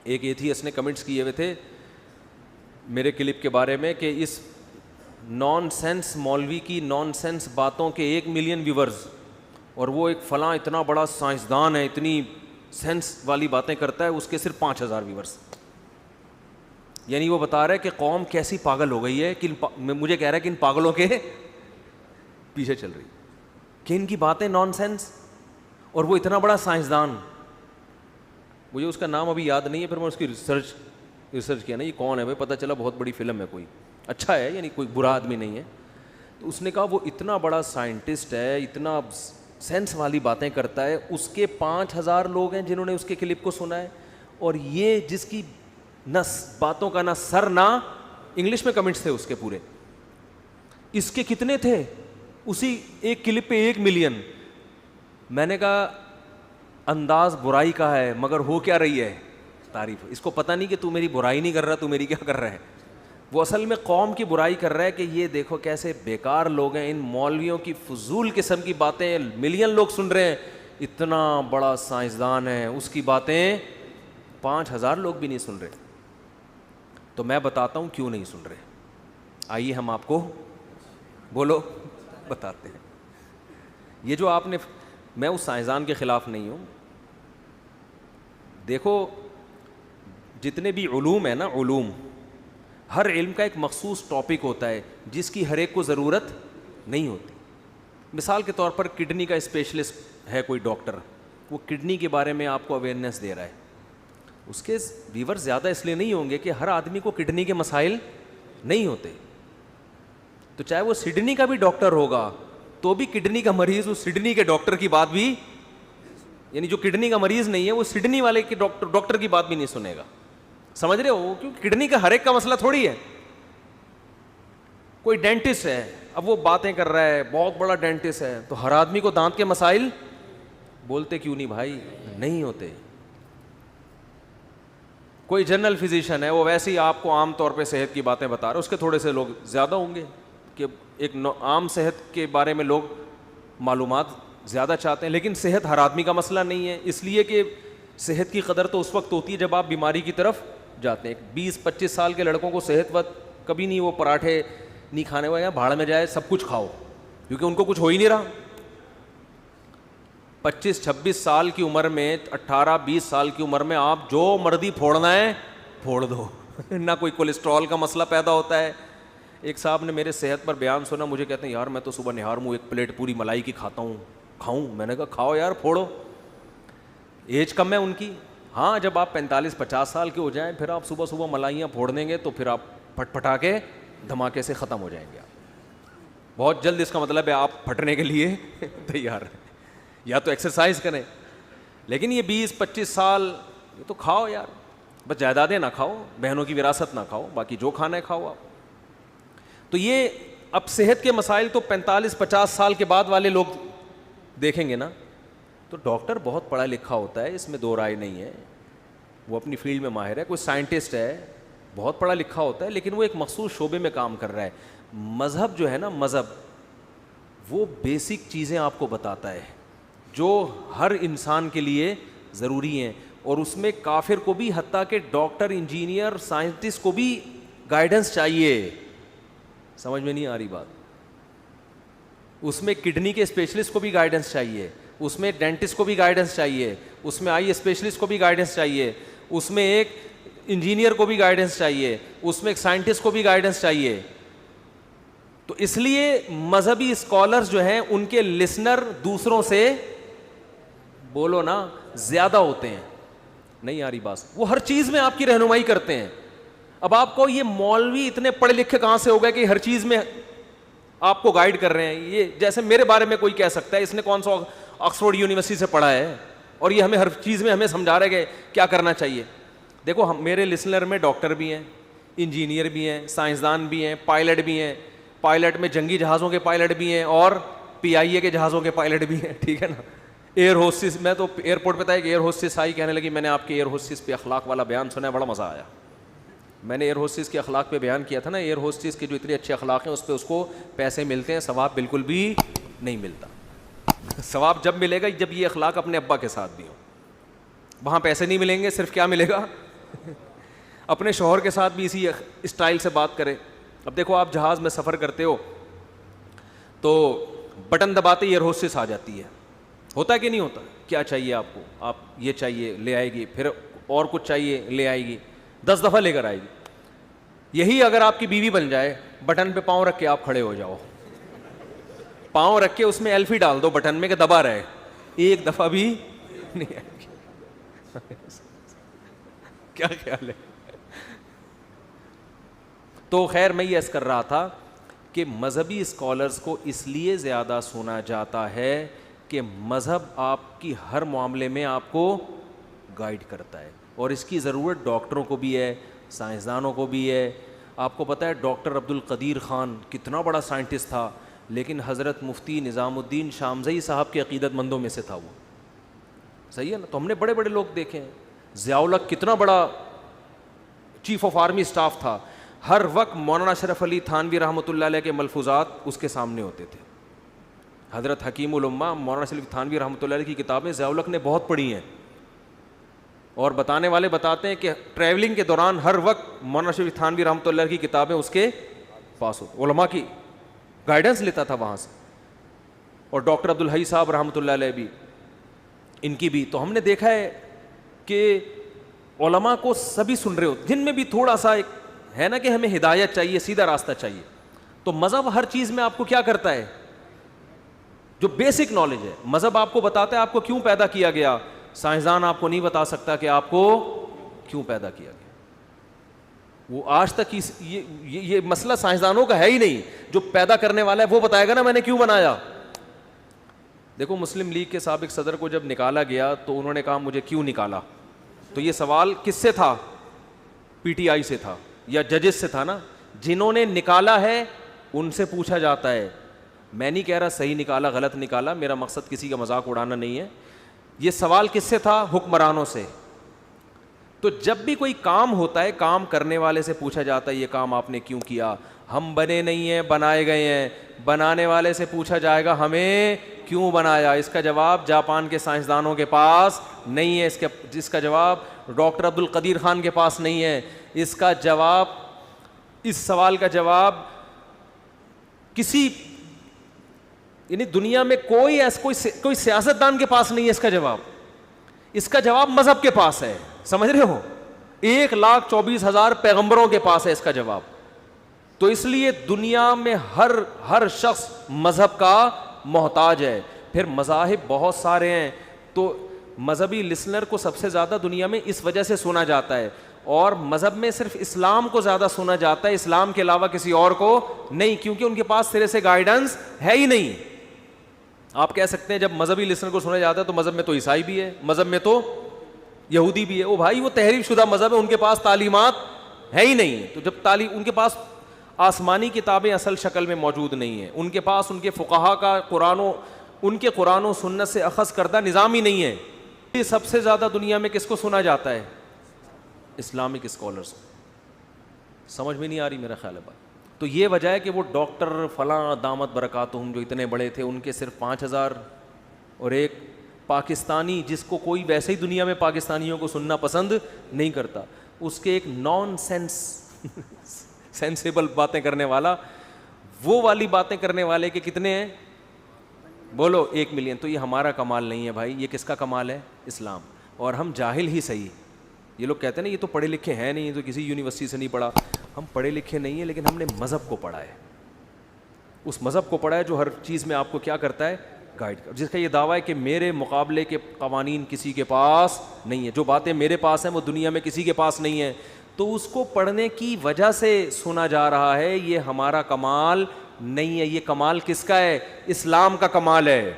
ایک ایتھیسٹ نے کمنٹس کیے ہوئے تھے میرے کلپ کے بارے میں کہ اس نان سینس مولوی کی نان سینس باتوں کے 1 ملین ویورز، اور وہ ایک فلاں اتنا بڑا سائنسدان ہے، اتنی سینس والی باتیں کرتا ہے، اس کے صرف 5000 ویورز. یعنی وہ بتا رہا ہے کہ قوم کیسی پاگل ہو گئی ہے کہ مجھے کہہ رہا ہے کہ ان پاگلوں کے پیچھے چل رہی کہ ان کی باتیں نان سینس، اور وہ اتنا بڑا سائنسدان. مجھے اس کا نام ابھی یاد نہیں ہے، پھر میں اس کی ریسرچ کیا نا یہ کون ہے بھائی، پتہ چلا بہت بڑی فلم ہے، کوئی اچھا ہے، یعنی کوئی برا آدمی نہیں ہے. تو اس نے کہا وہ اتنا بڑا سائنٹسٹ ہے، اتنا سینس والی باتیں کرتا ہے، اس کے 5000 لوگ ہیں جنہوں نے اس کے کلپ کو سنا ہے، اور یہ جس کی نہ باتوں کا نہ سر نہ، انگلش میں کمنٹس تھے اس کے پورے، اس کے کتنے تھے اسی ایک کلپ پہ 1 ملین. میں نے کہا انداز برائی کا ہے مگر ہو کیا رہی ہے تعریف. اس کو پتہ نہیں کہ تو میری برائی نہیں کر رہا، تو میری کیا کر رہا ہے. وہ اصل میں قوم کی برائی کر رہا ہے کہ یہ دیکھو کیسے بیکار لوگ ہیں، ان مولویوں کی فضول قسم کی باتیں ملین لوگ سن رہے ہیں. اتنا بڑا سائنسدان ہے، اس کی باتیں 5000 لوگ بھی نہیں سن رہے. تو میں بتاتا ہوں کیوں نہیں سن رہے. آئیے ہم آپ کو بولو بتاتے ہیں. یہ جو آپ نے، میں اس سائنسدان کے خلاف نہیں ہوں. دیکھو جتنے بھی علوم ہیں نا، علوم، ہر علم کا ایک مخصوص ٹاپک ہوتا ہے جس کی ہر ایک کو ضرورت نہیں ہوتی. مثال کے طور پر کڈنی کا اسپیشلسٹ ہے کوئی ڈاکٹر، وہ کڈنی کے بارے میں آپ کو اویئرنیس دے رہا ہے. اس کے ویور زیادہ اس لیے نہیں ہوں گے کہ ہر آدمی کو کڈنی کے مسائل نہیں ہوتے. تو چاہے وہ سڈنی کا بھی ڈاکٹر ہوگا تو بھی کڈنی کا مریض اس سڈنی کے ڈاکٹر کی بات بھی، یعنی جو کڈنی کا مریض نہیں ہے وہ سڈنی والے کے ڈاکٹر کی بات بھی نہیں سنے گا. سمجھ رہے ہو؟ کیونکہ کڈنی کا ہر ایک کا مسئلہ تھوڑی ہے. کوئی ڈینٹسٹ ہے، اب وہ باتیں کر رہا ہے، بہت بڑا ڈینٹسٹ ہے، تو ہر آدمی کو دانت کے مسائل بولتے کیوں نہیں بھائی؟ نہیں ہوتے. کوئی جنرل فزیشین ہے، وہ ویسے ہی آپ کو عام طور پہ صحت کی باتیں بتا رہا ہے، اس کے تھوڑے سے لوگ زیادہ ہوں گے کہ ایک عام صحت کے بارے میں لوگ معلومات زیادہ چاہتے ہیں. لیکن صحت ہر آدمی کا مسئلہ نہیں ہے، اس لیے کہ صحت کی قدر تو اس وقت ہوتی ہے جب آپ بیماری کی طرف جاتے ہیں. 20-25 سال کے لڑکوں کو صحت وقت کبھی نہیں، وہ پراٹھے نہیں کھانے ہوئے ہیں، بھاڑ میں جائے سب کچھ کھاؤ، کیونکہ ان کو کچھ ہو ہی نہیں رہا. 25-26 سال کی عمر میں، 18-20 سال کی عمر میں آپ جو مرضی پھوڑنا ہے پھوڑ دو نہ کوئی کولیسٹرول کا مسئلہ پیدا ہوتا ہے. ایک صاحب نے میرے صحت پر بیان سنا، مجھے کہتے ہیں یار میں تو صبح نہار منہ 1 پلیٹ پوری ملائی کی کھاتا ہوں، کھاؤں؟ میں نے کہا کھاؤ یار، پھوڑو. ایج کم ہے ان کی. ہاں جب آپ 45-50 سال کے ہو جائیں پھر آپ صبح صبح ملائیاں پھوڑ دیں گے تو پھر آپ پھٹ پھٹا کے دھماکے سے ختم ہو جائیں گے. آپ بہت جلد، اس کا مطلب ہے آپ پھٹنے کے لیے تیار ہیں. یا تو ایکسرسائز کریں. لیکن یہ 20-25 سال یہ تو کھاؤ یار، بس جائیدادیں نہ کھاؤ، بہنوں کی وراثت نہ کھاؤ، باقی جو کھانا ہے کھاؤ آپ. تو یہ اب صحت کے مسائل تو 45-50 سال کے بعد والے لوگ دیکھیں گے نا. تو ڈاکٹر بہت پڑھا لکھا ہوتا ہے، اس میں دو رائے نہیں ہے، وہ اپنی فیلڈ میں ماہر ہے. کوئی سائنٹسٹ ہے، بہت پڑھا لکھا ہوتا ہے، لیکن وہ ایک مخصوص شعبے میں کام کر رہا ہے. مذہب جو ہے نا، مذہب وہ بیسک چیزیں آپ کو بتاتا ہے جو ہر انسان کے لیے ضروری ہیں، اور اس میں کافر کو بھی، حتیٰ کہ ڈاکٹر، انجینئر، سائنٹسٹ کو بھی گائیڈنس چاہیے. سمجھ میں نہیں آ رہی بات؟ اس میں کڈنی کے اسپیشلسٹ کو بھی گائیڈنس چاہیے، اس میں ڈینٹسٹ کو بھی گائیڈنس چاہیے، اس میں آئی اسپیشلسٹ کو بھی گائیڈنس چاہیے، اس میں ایک انجینئر کو بھی گائیڈنس چاہیے، اس میں ایک سائنٹسٹ کو بھی گائیڈنس چاہیے. تو اس لیے مذہبی اسکالرز جو ہیں ان کے لسنر دوسروں سے، بولو نا، زیادہ ہوتے ہیں. نہیں آ رہی بات؟ وہ ہر چیز میں آپ کی رہنمائی کرتے ہیں. اب آپ کو یہ مولوی اتنے پڑھے لکھے کہاں سے ہو گئے کہ ہر چیز میں آپ کو گائیڈ کر رہے ہیں؟ یہ جیسے میرے بارے میں کوئی کہہ سکتا ہے اس نے کون سا آکسفورڈ یونیورسٹی سے پڑھا ہے اور یہ ہمیں ہر چیز میں ہمیں سمجھا رہا ہے کہ کیا کرنا چاہیے. دیکھو میرے لسنر میں ڈاکٹر بھی ہیں، انجینئر بھی ہیں، سائنسدان بھی ہیں، پائلٹ بھی ہیں. پائلٹ میں جنگی جہازوں کے پائلٹ بھی ہیں اور PIA کے جہازوں کے پائلٹ بھی ہیں، ٹھیک ہے نا. ایئر ہوسٹس، میں تو ایئرپورٹ پہ تھا، ایک ایئر ہوسٹس آئی، کہنے لگی میں نے آپ کے ایئر ہوسٹس پہ اخلاق والا بیان سنا ہے، بڑا مزہ آیا. میں نے ایئر ہوسٹس کے اخلاق پہ بیان کیا تھا نا. ایئر ہوسٹس کے جو اتنے اچھے اخلاق ہیں اس پہ اس کو پیسے ملتے ہیں، ثواب بالکل بھی نہیں ملتا. ثواب جب ملے گا جب یہ اخلاق اپنے ابا کے ساتھ بھی ہو. وہاں پیسے نہیں ملیں گے، صرف کیا ملے گا؟ اپنے شوہر کے ساتھ بھی اسی اسٹائل سے بات کریں. اب دیکھو آپ جہاز میں سفر کرتے ہو تو بٹن دباتے ایئر ہوسٹس آ جاتی ہے, ہوتا ہے کہ نہیں ہوتا؟ کیا چاہیے آپ کو, آپ یہ چاہیے لے آئے گی, پھر اور کچھ چاہیے لے آئے گی, 10 دفعہ لے کر آئے گی. یہی اگر آپ کی بیوی بن جائے, بٹن پہ پاؤں رکھ کے آپ کھڑے ہو جاؤ, پاؤں رکھ کے اس میں ایلفی ڈال دو بٹن میں کہ دبا رہے, ایک دفعہ بھی نہیں آئے گی. کیا خیال ہے؟ تو خیر میں یہ عرض کر رہا تھا کہ مذہبی اسکالرز کو اس لیے زیادہ سنا جاتا ہے کہ مذہب آپ کی ہر معاملے میں آپ کو گائیڈ کرتا ہے, اور اس کی ضرورت ڈاکٹروں کو بھی ہے, سائنسدانوں کو بھی ہے. آپ کو پتہ ہے ڈاکٹر عبد القدیر خان کتنا بڑا سائنٹسٹ تھا, لیکن حضرت مفتی نظام الدین شامزئی صاحب کے عقیدت مندوں میں سے تھا وہ, صحیح ہے نا. تو ہم نے بڑے بڑے لوگ دیکھے ہیں, ضیاء الحق کتنا بڑا چیف آف آرمی اسٹاف تھا, ہر وقت مولانا اشرف علی تھانوی رحمۃ اللہ علیہ کے ملفوظات اس کے سامنے ہوتے تھے. حضرت حکیم الامہ مولانا اشرف تھانوی رحمۃ اللہ علیہ کی کتابیں ضیاء الحق نے بہت پڑھی ہیں, اور بتانے والے بتاتے ہیں کہ ٹریولنگ کے دوران ہر وقت مولانا اشرف تھانوی رحمۃ اللہ کی کتابیں اس کے پاس ہوتی, علماء کی گائیڈنس لیتا تھا وہاں سے. اور ڈاکٹر عبدالحی صاحب رحمۃ اللہ علیہ بھی, ان کی بھی. تو ہم نے دیکھا ہے کہ علماء کو سبھی سن رہے ہوتے, جن میں بھی تھوڑا سا ایک ہے نا کہ ہمیں ہدایت چاہیے, سیدھا راستہ چاہیے. تو مذہب ہر چیز میں آپ کو کیا کرتا ہے, جو بیسک نالج ہے مذہب آپ کو بتاتا ہے آپ کو کیوں پیدا کیا گیا. سائنسدان آپ کو نہیں بتا سکتا کہ آپ کو کیوں پیدا کیا گیا. وہ آج تک یہ مسئلہ سائنسدانوں کا ہے ہی نہیں, جو پیدا کرنے والا ہے وہ بتائے گا نا میں نے کیوں بنایا. دیکھو مسلم لیگ کے سابق صدر کو جب نکالا گیا تو انہوں نے کہا مجھے کیوں نکالا, تو یہ سوال کس سے تھا, پی ٹی آئی سے تھا یا ججز سے تھا نا. جنہوں نے نکالا ہے ان سے پوچھا جاتا ہے. میں نہیں کہہ رہا صحیح نکالا غلط نکالا, میرا مقصد کسی کا مذاق اڑانا نہیں ہے. یہ سوال کس سے تھا, حکمرانوں سے. تو جب بھی کوئی کام ہوتا ہے کام کرنے والے سے پوچھا جاتا ہے یہ کام آپ نے کیوں کیا. ہم بنے نہیں ہیں, بنائے گئے ہیں. بنانے والے سے پوچھا جائے گا ہمیں کیوں بنایا. اس کا جواب جاپان کے سائنسدانوں کے پاس نہیں ہے, جس کا جواب ڈاکٹر عبد القدیر خان کے پاس نہیں ہے. اس کا جواب, اس سوال کا جواب کسی یعنی دنیا میں کوئی سیاستدان کے پاس نہیں ہے. اس کا جواب مذہب کے پاس ہے. سمجھ رہے ہو, 1,24,000 پیغمبروں کے پاس ہے اس کا جواب. تو اس لیے دنیا میں ہر شخص مذہب کا محتاج ہے. پھر مذاہب بہت سارے ہیں, تو مذہبی لسنر کو سب سے زیادہ دنیا میں اس وجہ سے سنا جاتا ہے, اور مذہب میں صرف اسلام کو زیادہ سنا جاتا ہے, اسلام کے علاوہ کسی اور کو نہیں, کیونکہ ان کے پاس سرے سے گائیڈنس ہے ہی نہیں. آپ کہہ سکتے ہیں جب مذہبی لسنر کو سنا جاتا ہے تو مذہب میں تو عیسائی بھی ہے, مذہب میں تو یہودی بھی ہے. او بھائی وہ تحریف شدہ مذہب ہے, ان کے پاس تعلیمات ہے ہی نہیں. تو جب ان کے پاس آسمانی کتابیں اصل شکل میں موجود نہیں ہیں, ان کے پاس ان کے فقہا کا ان کے قرآن و سنت سے اخذ کردہ نظام ہی نہیں ہے. یہ سب سے زیادہ دنیا میں کس کو سنا جاتا ہے, اسلامک اسکالرس. سمجھ میں نہیں آ رہی میرا خیال ہے بات. تو یہ وجہ ہے کہ وہ ڈاکٹر فلاں دامت برکاتہم جو اتنے بڑے تھے, ان کے صرف 5,000 اور ایک پاکستانی جس کو کوئی ویسے ہی دنیا میں پاکستانیوں کو سننا پسند نہیں کرتا, اس کے ایک نان سینسیبل باتیں کرنے والا, وہ والی باتیں کرنے والے کے کتنے ہیں بولو, 1 ملین. تو یہ ہمارا کمال نہیں ہے بھائی, یہ کس کا کمال ہے, اسلام. اور ہم جاہل ہی صحیح. یہ لوگ کہتے ہیں نا یہ تو پڑھے لکھے ہیں نہیں, تو کسی یونیورسٹی سے نہیں پڑھا. ہم پڑھے لکھے نہیں ہیں لیکن ہم نے مذہب کو پڑھا ہے, اس مذہب کو پڑھا ہے جو ہر چیز میں آپ کو کیا کرتا ہے, گائیڈ کر, جس کا یہ دعویٰ ہے کہ میرے مقابلے کے قوانین کسی کے پاس نہیں ہے, جو باتیں میرے پاس ہیں وہ دنیا میں کسی کے پاس نہیں ہیں. تو اس کو پڑھنے کی وجہ سے سنا جا رہا ہے. یہ ہمارا کمال نہیں ہے, یہ کمال کس کا ہے, اسلام کا کمال ہے.